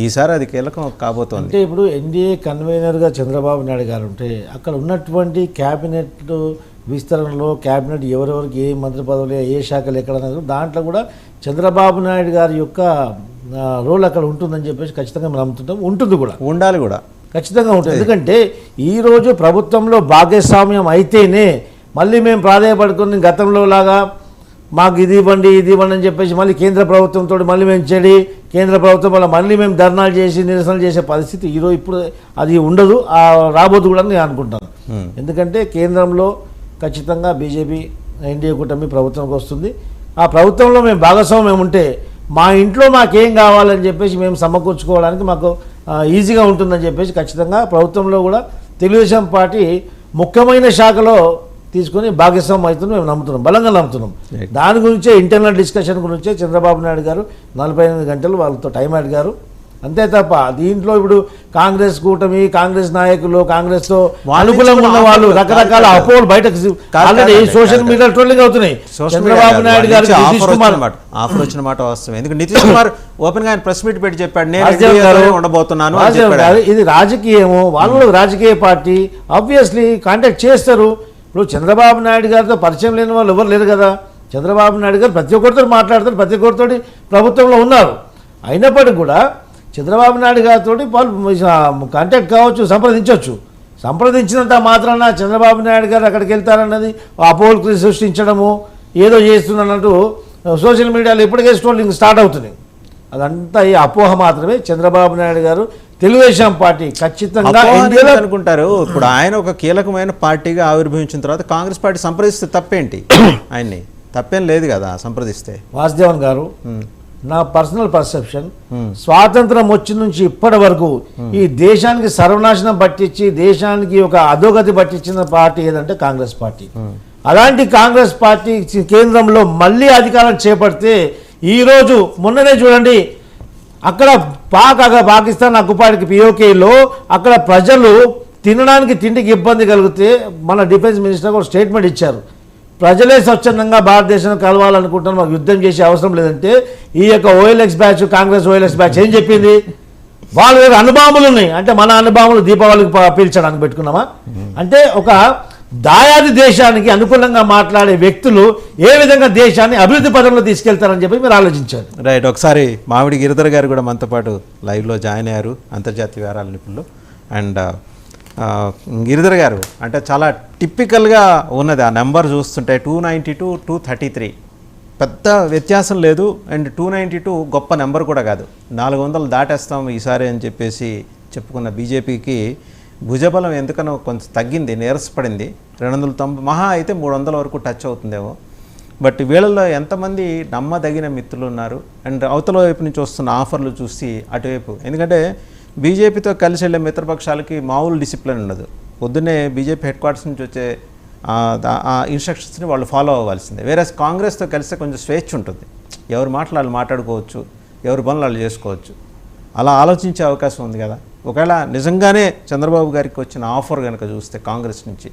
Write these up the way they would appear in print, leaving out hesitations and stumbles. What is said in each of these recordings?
ఈసారి అది కీలకం కాబోతోంది. అంటే ఇప్పుడు ఎన్డీఏ కన్వీనర్గా చంద్రబాబు నాయుడు గారు ఉంటే అక్కడ ఉన్నటువంటి క్యాబినెట్ విస్తరణలో క్యాబినెట్ ఎవరెవరికి ఏ మంత్రి పదవులు ఏ శాఖలు ఎక్కడ దాంట్లో కూడా చంద్రబాబు నాయుడు గారి యొక్క రోల్ అక్కడ ఉంటుందని చెప్పేసి ఖచ్చితంగా మనం నమ్ముతుంటాం. ఉంటుంది కూడా, ఉండాలి కూడా, ఖచ్చితంగా ఉంటుంది. ఎందుకంటే ఈరోజు ప్రభుత్వంలో భాగస్వామ్యం అయితేనే మళ్ళీ మేము ప్రాధాన్యపడుకుని గతంలో లాగా మాకు ఇది ఇవ్వండి అని చెప్పేసి మళ్ళీ కేంద్ర ప్రభుత్వంతో మళ్ళీ మేము చెడి కేంద్ర ప్రభుత్వం వల్ల మళ్ళీ మేము ధర్నాలు చేసి నిరసనలు చేసే పరిస్థితి ఈరోజు ఇప్పుడు అది ఉండదు, రాబోదు కూడా నేను అనుకుంటాను. ఎందుకంటే కేంద్రంలో ఖచ్చితంగా బీజేపీ ఎన్డీఏ కూటమి ప్రభుత్వంకి వస్తుంది. ఆ ప్రభుత్వంలో మేము భాగస్వామ్యం ఉంటే మా ఇంట్లో మాకేం కావాలని చెప్పేసి మేము సమకూర్చుకోవడానికి మాకు ఈజీగా ఉంటుందని చెప్పేసి ఖచ్చితంగా ప్రభుత్వంలో కూడా తెలుగుదేశం పార్టీ ముఖ్యమైన శాఖలో తీసుకొని భాగస్వామ్యం అవుతుంది మేము నమ్ముతున్నాం, బలంగా నమ్ముతున్నాం. దాని గురించే ఇంటర్నల్ డిస్కషన్ గురించే చంద్రబాబు నాయుడు గారు 48 గంటలు వాళ్ళతో టైం అడిగారు. అంతే తప్ప దీంట్లో ఇప్పుడు కాంగ్రెస్ కూటమి, కాంగ్రెస్ నాయకులు, కాంగ్రెస్తో అనుకూలంగా ఉన్న వాళ్ళు రకరకాల అపోహలు బయటకు ఆల్రెడీ సోషల్ మీడియా ట్రోలింగ్ అవుతున్నాయి. చంద్రబాబు నాయుడు గారు ఆఫర్ వచ్చిన మాట వస్తుంది. ఎందుకంటే నితీష్ కుమార్ ఓపెన్ గా ప్రెస్ మీట్ పెట్టి చెప్పాడు, నేను ఉండబోతున్నాను. ఇది రాజకీయము, వాళ్ళు రాజకీయ పార్టీ ఆబ్వియస్లీ కాంటాక్ట్ చేస్తారు. ఇప్పుడు చంద్రబాబు నాయుడు గారితో పరిచయం లేని వాళ్ళు ఎవరు లేరు కదా. చంద్రబాబు నాయుడు గారు ప్రతి ఒక్కరితో మాట్లాడతారు, ప్రతి ఒక్కరితో ప్రభుత్వంలో ఉన్నారు. అయినప్పటికీ కూడా చంద్రబాబు నాయుడు గారితో వాళ్ళు కాంటాక్ట్ కావచ్చు, సంప్రదించినంత మాత్రాన చంద్రబాబు నాయుడు గారు అక్కడికి వెళ్తారన్నది అపోహలు సృష్టించడము, ఏదో చేస్తున్నట్టు సోషల్ మీడియాలో ఇప్పటికే స్ట్రోలింగ్ స్టార్ట్ అవుతుంది. అదంతా ఈ అపోహ మాత్రమే. చంద్రబాబు నాయుడు గారు తెలుగుదేశం పార్టీ ఖచ్చితంగా అనుకుంటారు. ఇప్పుడు ఆయన ఒక కీలకమైన పార్టీగా ఆవిర్భవించిన తర్వాత కాంగ్రెస్ పార్టీ సంప్రదిస్తే తప్పేంటి? ఆయన్ని తప్పేం లేదు కదా సంప్రదిస్తే. వాసుదేవన్ గారు, నా పర్సనల్ పర్సెప్షన్, స్వాతంత్రం వచ్చి నుంచి ఇప్పటి వరకు ఈ దేశానికి సర్వనాశనం పట్టించి దేశానికి ఒక అధోగతి పట్టించిన పార్టీ ఏదంటే కాంగ్రెస్ పార్టీ. అలాంటి కాంగ్రెస్ పార్టీ కేంద్రంలో మళ్ళీ అధికారం చేపడితే ఈరోజు మొన్ననే చూడండి, అక్కడ పాకిస్తాన్ అక్కుపాటికి పిఓకేలో అక్కడ ప్రజలు తినడానికి తిండికి ఇబ్బంది కలిగితే మన డిఫెన్స్ మినిస్టర్ కూడా స్టేట్మెంట్ ఇచ్చారు. ప్రజలే స్వచ్ఛందంగా భారతదేశాన్ని కలవాలనుకుంటున్నారు, మాకు యుద్ధం చేసే అవసరం లేదంటే ఈ యొక్క OLX batch, Congress OLX batch ఏం చెప్పింది? వాళ్ళ దగ్గర అణుబాంబులు ఉన్నాయి అంటే మన అణుబాంబులు దీపావళికి పీల్చడానికి పెట్టుకున్నామా? అంటే ఒక దాయాది దేశానికి అనుకూలంగా మాట్లాడే వ్యక్తులు ఏ విధంగా దేశాన్ని అభివృద్ధి పదంలో తీసుకెళ్తారని చెప్పి మీరు ఆలోచించారు. రైట్. ఒకసారి మామిడి గిరిధర్ గారు కూడా మనతో పాటు లైవ్లో జాయిన్ అయ్యారు, అంతర్జాతీయ వ్యవహారాల నిపుణులు. అండ్ గిరిధర్ గారు, అంటే చాలా టిపికల్గా ఉన్నది ఆ నెంబర్ చూస్తుంటే 292, 233 పెద్ద వ్యత్యాసం లేదు. అండ్ 292 గొప్ప నెంబర్ కూడా కాదు. 400 దాటేస్తాం ఈసారి అని చెప్పేసి చెప్పుకున్న బీజేపీకి భుజబలం ఎందుకనో కొంచెం తగ్గింది, నీరసపడింది. 290 మహా అయితే 300 వరకు టచ్ అవుతుందేమో. బట్ వీళ్ళలో ఎంతమంది నమ్మదగిన మిత్రులు ఉన్నారు? అండ్ అవతల వైపు నుంచి వస్తున్న ఆఫర్లు చూసి అటువైపు, ఎందుకంటే బీజేపీతో కలిసి వెళ్ళే మిత్రపక్షాలకి మామూలు డిసిప్లిన్ ఉండదు. పొద్దున్నే బీజేపీ హెడ్ క్వార్టర్స్ నుంచి వచ్చే ఆ ఇన్స్ట్రక్షన్స్ని వాళ్ళు ఫాలో అవ్వాల్సిందే. వేరే కాంగ్రెస్తో కలిస్తే కొంచెం స్వేచ్ఛ ఉంటుంది, ఎవరు మాటలు మాట్లాడుకోవచ్చు, ఎవరి పనులు వాళ్ళు చేసుకోవచ్చు. అలా ఆలోచించే అవకాశం ఉంది కదా. ఒకవేళ నిజంగానే చంద్రబాబు గారికి వచ్చిన ఆఫర్ కనుక చూస్తే కాంగ్రెస్ నుంచి,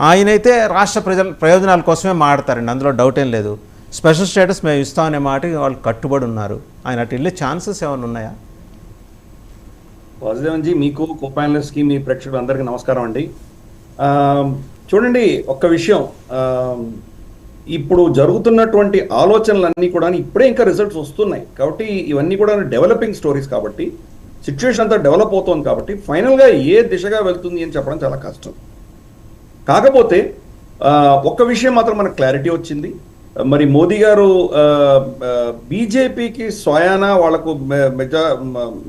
ఆయనైతే రాష్ట్ర ప్రయోజనాల కోసమే మాట్లాడతారండి, అందులో డౌట్ ఏం లేదు. స్పెషల్ స్టేటస్ మేము ఇస్తామనే మాటకి వాళ్ళు కట్టుబడి ఉన్నారు. ఆయన అటు వెళ్ళే ఛాన్సెస్ ఏమైనా ఉన్నాయా? వాసుదేవన్ జీ, మీకు కో ప్యానలిస్ట్కి మీ ప్రేక్షకులు అందరికీ నమస్కారం అండి. చూడండి, ఒక్క విషయం, ఇప్పుడు జరుగుతున్నటువంటి ఆలోచనలన్నీ కూడా ఇప్పుడే ఇంకా రిజల్ట్స్ వస్తున్నాయి కాబట్టి ఇవన్నీ కూడా డెవలపింగ్ స్టోరీస్ కాబట్టి సిచ్యువేషన్ అంతా డెవలప్ అవుతుంది కాబట్టి ఫైనల్గా ఏ దిశగా వెళ్తుంది అని చెప్పడం చాలా కష్టం. కాకపోతే ఒక్క విషయం మాత్రం మనకు క్లారిటీ వచ్చింది. మరి మోదీ గారు బీజేపీకి స్వయానా వాళ్లకు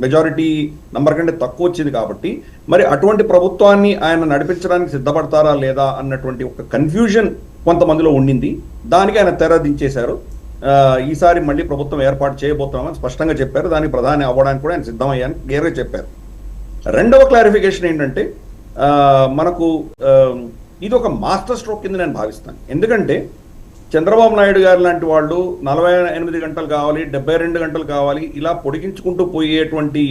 మెజారిటీ నంబర్ కంటే తక్కువ వచ్చింది కాబట్టి మరి అటువంటి ప్రభుత్వాన్ని ఆయన నడిపించడానికి సిద్ధపడతారా లేదా అన్నటువంటి ఒక కన్ఫ్యూజన్ కొంతమందిలో ఉండింది. దానికి ఆయన తెర దించేశారు. ఈసారి మళ్ళీ ప్రభుత్వం ఏర్పాటు చేయబోతున్నామని స్పష్టంగా చెప్పారు. దానికి ప్రధాని అవ్వడానికి కూడా ఆయన సిద్ధమయ్యాని క్లియర్గా చెప్పారు. రెండవ క్లారిఫికేషన్ ఏంటంటే, మనకు ఇది ఒక మాస్టర్ స్ట్రోక్ కింద నేను భావిస్తాను. ఎందుకంటే చంద్రబాబు నాయుడు గారు లాంటి వాళ్ళు 48 గంటలు కావాలి, 72 గంటలు కావాలి, ఇలా పొడిగించుకుంటూ పోయేటువంటి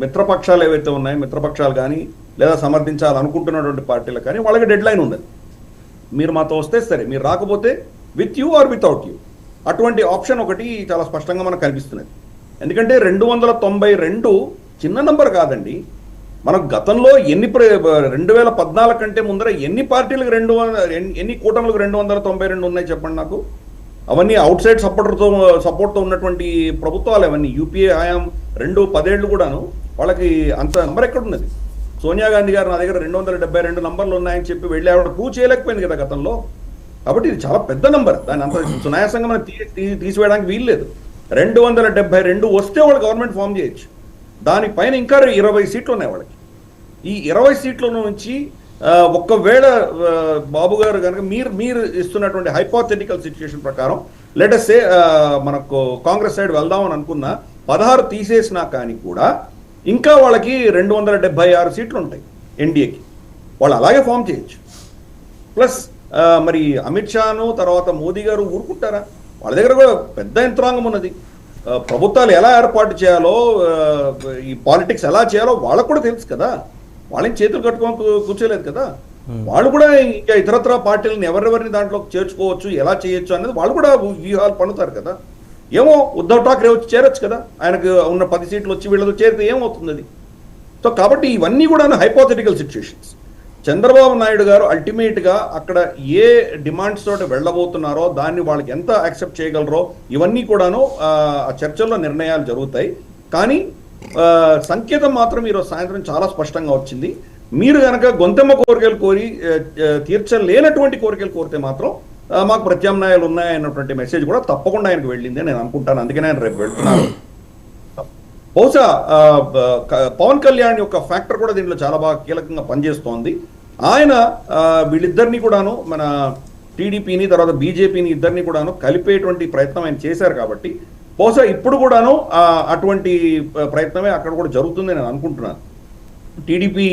మిత్రపక్షాలు ఏవైతే ఉన్నాయో, మిత్రపక్షాలు కానీ లేదా సమర్థించాలనుకుంటున్నటువంటి పార్టీలు కానీ వాళ్ళకి డెడ్ లైన్ ఉన్నది. మీరు మాతో వస్తే సరే, మీరు రాకపోతే with you or without you, అటువంటి ఆప్షన్ ఒకటి చాలా స్పష్టంగా మనకు కనిపిస్తున్నది. ఎందుకంటే 292 చిన్న నంబర్ కాదండి. మనం గతంలో 2014 కంటే ముందర ఎన్ని పార్టీలకు ఎన్ని కూటములకు 292 ఉన్నాయి చెప్పండి నాకు. అవన్నీ అవుట్ సైడ్ సపోర్ట్తో ఉన్నటువంటి ప్రభుత్వాలు అవన్నీ. యూపీఏ హయాం 10 ఏళ్ళు కూడాను వాళ్ళకి అంత నంబర్ ఎక్కడున్నది? సోనియా గాంధీ గారు నా దగ్గర 272 నంబర్లు ఉన్నాయని చెప్పి వెళ్ళి ఆవిడ ప్రూవ్ చేయలేకపోయింది కదా గతంలో. కాబట్టి ఇది చాలా పెద్ద నంబర్, దాన్ని అంత సునాయాసంగా మనం తీసివేయడానికి వీల్లేదు. 272 వస్తే వాళ్ళు గవర్నమెంట్ ఫామ్ చేయొచ్చు. దానిపైన ఇంకా 20 సీట్లు ఉన్నాయి వాళ్ళకి. ఈ 20 సీట్ల నుంచి ఒక్కవేళ బాబు గారు కనుక మీరు ఇస్తున్నటువంటి హైపోథెటికల్ సిచ్యుయేషన్ ప్రకారం లెటస్ సే మనకు కాంగ్రెస్ సైడ్ వెళ్దామని అనుకున్న 16 తీసేసినా కానీ కూడా ఇంకా వాళ్ళకి 276 సీట్లు ఉంటాయి ఎన్డీఏకి. వాళ్ళు అలాగే ఫామ్ చేయొచ్చు. ప్లస్ మరి అమిత్ షాను తర్వాత మోదీ గారు ఊరుకుంటారా? వాళ్ళ దగ్గర కూడా పెద్ద యంత్రాంగం ఉన్నది. ప్రభుత్వాలు ఎలా ఏర్పాటు చేయాలో, ఈ పాలిటిక్స్ ఎలా చేయాలో వాళ్ళకు కూడా తెలుసు కదా. వాళ్ళని చేతులు కట్టుకొని కూర్చోలేదు కదా. వాళ్ళు కూడా ఇంకా ఇతరత్ర పార్టీలను ఎవరెవరిని దాంట్లో చేర్చుకోవచ్చు, ఎలా చేయొచ్చు అనేది వాళ్ళు కూడా వ్యూహాలు పన్నుతారు కదా. ఏమో ఉద్ధవ్ ఠాక్రే వచ్చి చేరొచ్చు కదా, ఆయనకు ఉన్న 10 సీట్లు వచ్చి వీళ్ళతో చేరితే ఏమవుతుంది అది? సో కాబట్టి ఇవన్నీ కూడా హైపోథెటికల్ సిచ్యుయేషన్స్. చంద్రబాబు నాయుడు గారు అల్టిమేట్గా అక్కడ ఏ డిమాండ్స్ తోటి వెళ్ళబోతున్నారో దాన్ని వాళ్ళకి ఎంత యాక్సెప్ట్ చేయగలరో ఇవన్నీ కూడాను ఆ చర్చల్లో నిర్ణయాలు జరుగుతాయి. కానీ సంకేతం మాత్రం ఈరోజు సాయంత్రం చాలా స్పష్టంగా వచ్చింది. మీరు కనుక గొంతెమ్మ కోరికలు కోరి తీర్చలేనటువంటి కోరికలు కోరితే మాత్రం మాకు ప్రత్యామ్నాయాలు ఉన్నాయన్నటువంటి మెసేజ్ కూడా తప్పకుండా ఆయనకు వెళ్ళింది నేను అనుకుంటాను. అందుకనే ఆయన రేపు వెళ్తున్నారు. బహుశా పవన్ కళ్యాణ్ యొక్క ఫ్యాక్టర్ కూడా దీంట్లో చాలా బాగా కీలకంగా పనిచేస్తోంది. ఆయన వీళ్ళిద్దరినీ కూడాను, మన టీడీపీని తర్వాత బీజేపీని ఇద్దరిని కూడాను కలిపేటువంటి ప్రయత్నం ఆయన చేశారు. కాబట్టి బహుశా ఇప్పుడు కూడాను అటువంటి ప్రయత్నమే అక్కడ కూడా జరుగుతుంది నేను అనుకుంటున్నాను. టీడీపీ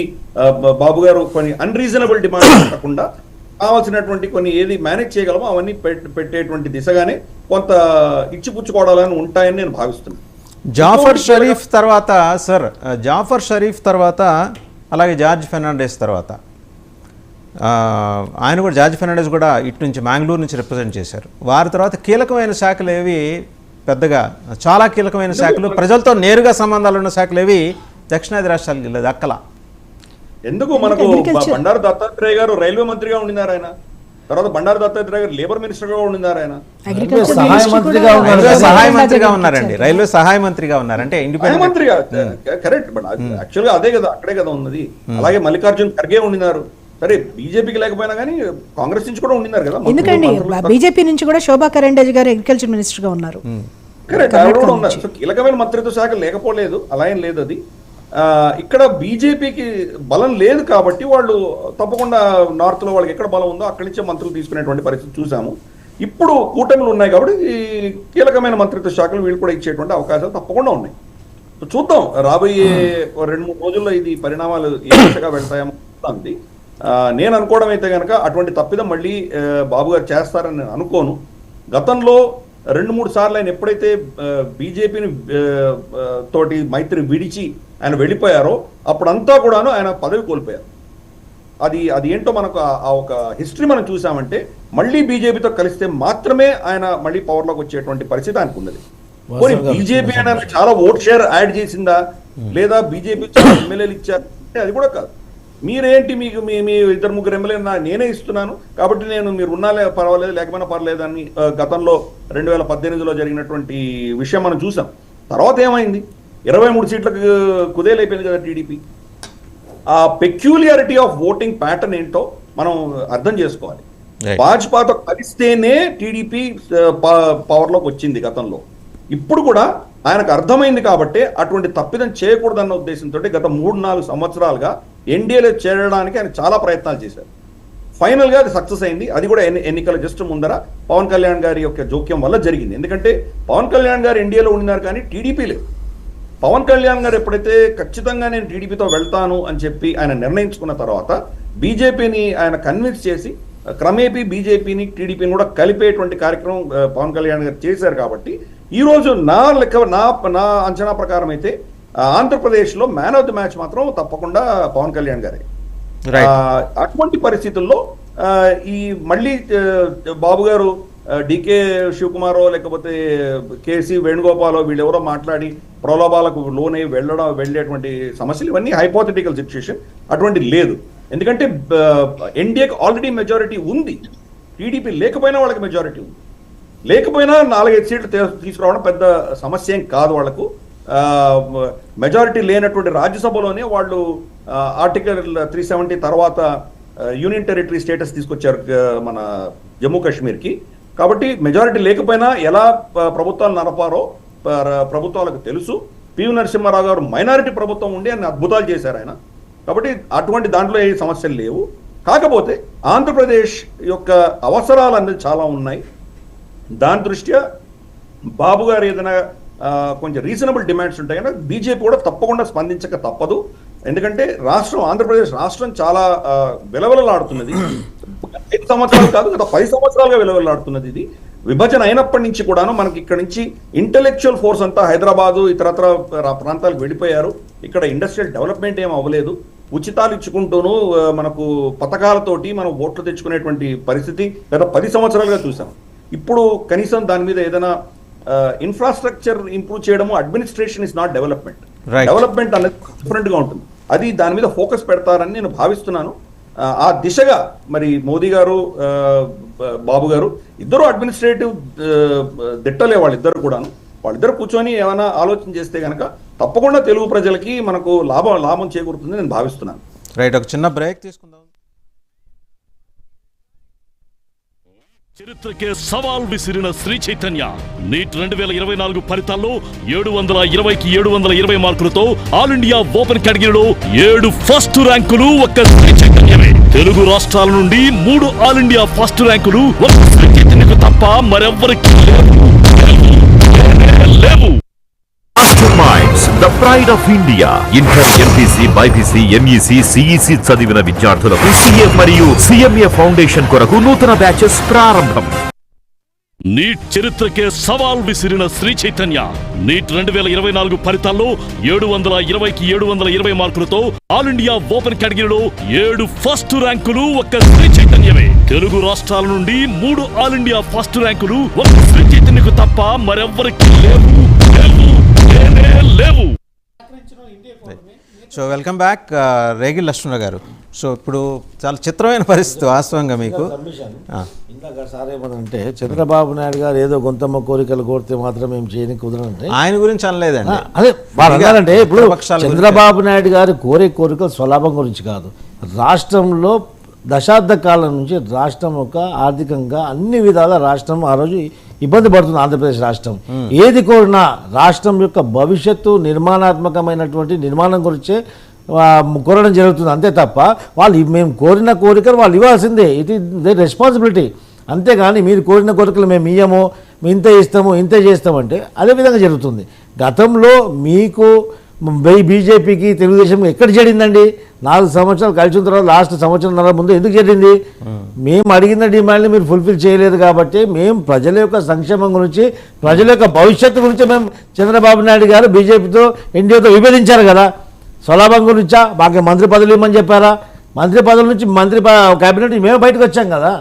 బాబు గారు కొన్ని అన్రీజనబుల్ డిమాండ్స్ కాకుండా కావాల్సినటువంటి కొన్ని ఏది మేనేజ్ చేయగలమో అవన్నీ పెట్టేటువంటి దిశగానే కొంత ఇచ్చిపుచ్చుకోవడాలని ఉంటాయని నేను భావిస్తున్నాను. జాఫర్ షరీఫ్ తర్వాత సార్, జాఫర్ షరీఫ్ తర్వాత అలాగే జార్జ్ ఫెర్నాండెస్ తర్వాత ఆయన కూడా, జార్జ్ ఫెర్నాండెస్ కూడా ఇటు నుంచి మ్యాంగ్లూరు నుంచి రిప్రజెంట్ చేశారు. వారి తర్వాత కీలకమైన శాఖలు ఏవి పెద్దగా, చాలా కీలకమైన శాఖలు ప్రజలతో నేరుగా సంబంధాలు ఉన్న శాఖలు ఏవి దక్షిణాది రాష్ట్రాలకి దక్కల. ఎందుకు మనకు బండారు దత్తాత్రేయ గారు రైల్వే మంత్రిగా ఉండినారు ఆయన. తర్వాత బండారు దత్తాత్రేయ గారు లేబర్ మినిస్టర్ గా ఉండినారు ఆయన. సహాయ మంత్రిగా ఉన్నారండి, రైల్వే సహాయ మంత్రిగా ఉన్నారు. అంటే ఇండిపెండెంట్ మంత్రిగా కరెక్ట్. బట్ యాక్చువల్గా అదే కదా, అక్కడే కదా ఉన్నది. అలాగే మల్లికార్జున్ ఖర్గే ఉండినారు. సరే బీజేపీకి లేకపోయినా కానీ కాంగ్రెస్ నుంచి కూడా ఉండినారు కదా. ఎందుకండి బీజేపీ నుంచి కూడా శోభా కరంద్లాజే గారు అగ్రికల్చర్ మినిస్టర్ గా ఉన్నారు. కరెక్ట్, ఆవిడ కూడా ఉన్నారు. సో కీలకమైన మంత్రిత్వ శాఖ లేకపోలేదు, అలా ఏం లేదు. అది ఇక్కడ బీజేపీకి బలం లేదు కాబట్టి వాళ్ళు తప్పకుండా నార్త్ లో వాళ్ళకి ఎక్కడ బలం ఉందో అక్కడి నుంచే మంత్రులు తీసుకునేటువంటి పరిస్థితి చూసాము. ఇప్పుడు కూటమిలు ఉన్నాయి కాబట్టి ఈ కీలకమైన మంత్రిత్వ శాఖలు వీళ్ళు కూడా ఇచ్చేటువంటి అవకాశాలు తప్పకుండా ఉన్నాయి. సో చూద్దాం రాబోయే 2-3 రోజుల్లో ఇది పరిణామాలు ఏ దిశగా వెళ్తాయేమో. నేను అనుకోవడం అయితే కనుక అటువంటి తప్పిదం మళ్ళీ బాబు గారు చేస్తారని నేను అనుకోను. గతంలో 2-3 సార్లు ఆయన ఎప్పుడైతే బీజేపీని తోటి మైత్రి విడిచి ఆయన వెళ్ళిపోయారో అప్పుడంతా కూడాను ఆయన పదవి కోల్పోయారు. అది ఏంటో మనకు ఆ ఒక హిస్టరీ మనం చూసామంటే మళ్ళీ బీజేపీతో కలిస్తే మాత్రమే ఆయన మళ్ళీ పవర్లోకి వచ్చేటువంటి పరిస్థితి ఆయనకు ఉన్నది. పోనీ బీజేపీ ఆయన చాలా ఓట్ షేర్ యాడ్ చేసిందా, లేదా బీజేపీ చాలా ఎమ్మెల్యేలు ఇచ్చారు అంటే అది కూడా కాదు. మీరేంటి మీకు మీ 2-3 ఎమ్మెల్యేలు నేనే ఇస్తున్నాను కాబట్టి మీరు ఉన్నాలే పర్వాలేదు లేకపోయినా పర్లేదు అని గతంలో 2018లో జరిగినటువంటి విషయం మనం చూసాం. తర్వాత ఏమైంది? 23 సీట్లకు కుదేలైపోయింది కదా టీడీపీ. ఆ పెక్యూలియారిటీ ఆఫ్ ఓటింగ్ ప్యాటర్న్ ఏంటో మనం అర్థం చేసుకోవాలి. భాజపాతో కలిస్తేనే టీడీపీ పవర్లోకి వచ్చింది గతంలో. ఇప్పుడు కూడా ఆయనకు అర్థమైంది కాబట్టి అటువంటి తప్పిదం చేయకూడదన్న ఉద్దేశంతో గత 3-4 సంవత్సరాలుగా ఎన్డీఏలో చేరడానికి ఆయన చాలా ప్రయత్నాలు చేశారు. ఫైనల్గా అది సక్సెస్ అయింది. అది కూడా ఎన్నికల జస్ట్ ముందర పవన్ కళ్యాణ్ గారి యొక్క జోక్యం వల్ల జరిగింది. ఎందుకంటే పవన్ కళ్యాణ్ గారు ఎన్డీఏలో ఉన్నారు కానీ టీడీపీ లేదు. పవన్ కళ్యాణ్ గారు ఎప్పుడైతే ఖచ్చితంగా నేను టీడీపీతో వెళ్తాను అని చెప్పి ఆయన నిర్ణయించుకున్న తర్వాత బీజేపీని ఆయన కన్విన్స్ చేసి క్రమేపీ బీజేపీని టీడీపీని కూడా కలిపేటువంటి కార్యక్రమం పవన్ కళ్యాణ్ గారు చేశారు. కాబట్టి ఈరోజు నా అంచనా ప్రకారం అయితే ఆంధ్రప్రదేశ్లో మ్యాన్ ఆఫ్ ది మ్యాచ్ మాత్రం తప్పకుండా పవన్ కళ్యాణ్ గారే. అటువంటి పరిస్థితుల్లో ఈ మళ్ళీ బాబు గారు డికే శివకుమారో లేకపోతే కేసీ వేణుగోపాలో వీళ్ళెవరో మాట్లాడి ప్రలోభాలకు లోనై వెళ్ళేటువంటి సమస్యలు ఇవన్నీ హైపోథెటికల్ సిచ్యుయేషన్. అటువంటి లేదు. ఎందుకంటే ఎన్డీఏకి ఆల్రెడీ మెజారిటీ ఉంది. టీడీపీ లేకపోయినా వాళ్ళకి మెజారిటీ ఉంది. లేకపోయినా 4-5 సీట్లు తీసుకురావడం పెద్ద సమస్య ఏం కాదు వాళ్లకు. మెజారిటీ లేనటువంటి రాజ్యసభలోనే వాళ్ళు ఆర్టికల్ 370 తర్వాత యూనియన్ టెరిటరీ స్టేటస్ తీసుకొచ్చారు మన జమ్మూ కాశ్మీర్కి. కాబట్టి మెజారిటీ లేకపోయినా ఎలా ప్రభుత్వాలు నడపారో ప్రభుత్వాలకు తెలుసు. పివి నరసింహారావు గారు మైనారిటీ ప్రభుత్వం ఉండి అన్ని అద్భుతాలు చేశారు ఆయన. కాబట్టి అటువంటి దాంట్లో ఏ సమస్యలు లేవు. కాకపోతే ఆంధ్రప్రదేశ్ యొక్క అవసరాలు అనేది చాలా ఉన్నాయి. దాని దృష్ట్యా బాబు గారు ఏదైనా కొంచెం రీజనబుల్ డిమాండ్స్ ఉంటాయి కనుక బీజేపీ కూడా తప్పకుండా స్పందించక తప్పదు. ఎందుకంటే ఆంధ్రప్రదేశ్ రాష్ట్రం చాలా విలవిలలాడుతున్నది. 5 సంవత్సరాలు కాదు, గత 10 సంవత్సరాలుగా విలవిలలాడుతున్నది. ఇది విభజన అయినప్పటి నుంచి కూడాను మనకి ఇక్కడ నుంచి ఇంటెలెక్చువల్ ఫోర్స్ అంతా హైదరాబాదు ఇతరత్ర ప్రాంతాలకు వెళ్ళిపోయారు. ఇక్కడ ఇండస్ట్రియల్ డెవలప్మెంట్ ఏం అవ్వలేదు. ఉచితాలు ఇచ్చుకుంటూను మనకు పథకాలతోటి మనం ఓట్లు తెచ్చుకునేటువంటి పరిస్థితి గత 10 సంవత్సరాలుగా చూసాం. ఇప్పుడు కనీసం దాని మీద ఏదైనా ఇన్ఫ్రాస్ట్రక్చర్ ఇంప్రూవ్ చేయడము, administration is not development. Development అనేది డిఫరెంట్ గా ఉంటుంది. అది దాని మీద ఫోకస్ పెడతారని నేను భావిస్తున్నాను. ఆ దిశగా మరి మోదీ గారు, బాబు గారు ఇద్దరు అడ్మినిస్ట్రేటివ్ దిట్టలే వాళ్ళిద్దరు కూర్చొని ఏమైనా ఆలోచన చేస్తే కనుక తప్పకుండా తెలుగు ప్రజలకి మనకు లాభం చేకూరుతుంది నేను భావిస్తున్నాను. రైట్, ఒక చిన్న బ్రేక్ తీసుకుందాం. చరిత్రకే సవాల్ విసిరిన శ్రీ చైతన్య నీట్ 2024 ఫలితాల్లో 720కి 720 మార్కులతో ఆల్ ఇండియా ఓపెన్ కేటగిరీలో 7 ఫస్ట్ ర్యాంకులు ఒక్క శ్రీ చైతన్యమే. తెలుగు రాష్ట్రాల నుండి 3 ఆల్ ఇండియా ఫస్ట్ ర్యాంకులు ఒక్క శ్రీ చైతన్యకు తప్ప మరెవ్వరికి లేవు. Masterminds, the pride of India. Inter, MPC, BiPC, MEC, CEC చదివిన విద్యార్థులకు సిఏ మరియు సిఎంఏ ఫౌండేషన్ కొరకు నూతన బ్యాచెస్ ప్రారంభం. నీట్ చరిత్రకే సవాల్ విసిరిన శ్రీ చైతన్య నీట్ 2024 ఫలితాల్లో 720కి 720 మార్కులతో ఆల్ ఇండియా ఓపెన్ కేటగిరీలో 7 ఫస్ట్ ర్యాంకులు ఒక్క శ్రీ చైతన్యమే. తెలుగు రాష్ట్రాల నుండి 3 ఆల్ ఇండియా ఫస్ట్ ర్యాంకులు ఒక్క శ్రీ చైతన్యకు తప్ప మరెవ్వరికి లేవు. సో వెల్కమ్ బ్యాక్ రేగిల్ లక్ష్మణరావు గారు. సో ఇప్పుడు చాలా చిత్రమైన పరిస్థితి వాస్తవంగా మీకు. ఇందాక సార్ ఏమనంటే చంద్రబాబు నాయుడు గారు ఏదో గొంతమ్మ కోరికలు కోరితే మాత్రం ఏం చేయని కుదరంటే ఆయన గురించి అనలేదండి. అదే వాళ్ళు అన్నారంటే ఇప్పుడు చంద్రబాబు నాయుడు గారు కోరికలు స్వలాభం గురించి కాదు. రాష్ట్రంలో దశాబ్ద కాలం నుంచి రాష్ట్రం యొక్క ఆర్థికంగా అన్ని విధాల రాష్ట్రం ఆ రోజు ఇబ్బంది పడుతుంది. ఆంధ్రప్రదేశ్ రాష్ట్రం ఏది కోరినా రాష్ట్రం యొక్క భవిష్యత్తు నిర్మాణాత్మకమైనటువంటి నిర్మాణం గురించే కోరడం జరుగుతుంది. అంతే తప్ప మేము కోరిన కోరికలు వాళ్ళు ఇవ్వాల్సిందే. It is they responsibility. అంతేగాని మీరు కోరిన కోరికలు మేము ఇయ్యము, ఇంత ఇస్తాము, ఇంత చేస్తామంటే అదేవిధంగా జరుగుతుంది. గతంలో మీకు బీజేపీకి తెలుగుదేశం ఎక్కడ జరిగిందండి? 4 సంవత్సరాలు కలిసిన తర్వాత లాస్ట్ సంవత్సరంన్నర ముందు ఎందుకు జరిగింది? మేము అడిగిన డిమాండ్ని మీరు ఫుల్ఫిల్ చేయలేదు కాబట్టి మేము ప్రజల యొక్క సంక్షేమం గురించి, ప్రజల యొక్క భవిష్యత్తు గురించి మేము చంద్రబాబు నాయుడు గారు బీజేపీతో ఎన్డీఏతో విభేదించారు కదా. స్వలాభం గురించా మాకు మంత్రి పదవులు ఇవ్వమని చెప్పారా? మంత్రి పదవుల నుంచి కేబినెట్ మేము బయటకు వచ్చాం కదా.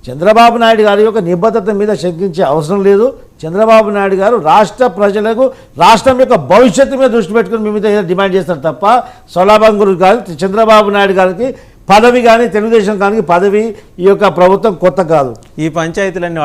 చంద్రబాబు నాయుడు గారి యొక్క నిబద్ధత మీద శంకించే అవసరం లేదు. చంద్రబాబు నాయుడు గారు రాష్ట్ర ప్రజలకు రాష్ట్రం యొక్క భవిష్యత్తు మీద దృష్టి పెట్టుకుని మీ మీద డిమాండ్ చేస్తారు తప్ప స్వలాభం గురించి కాదు. చంద్రబాబు నాయుడు గారికి పదవి కానీ తెలుగుదేశం కానీ పదవి ఈ యొక్క ప్రభుత్వం కొత్త కాదు. ఈ పంచాయతీలన్నీ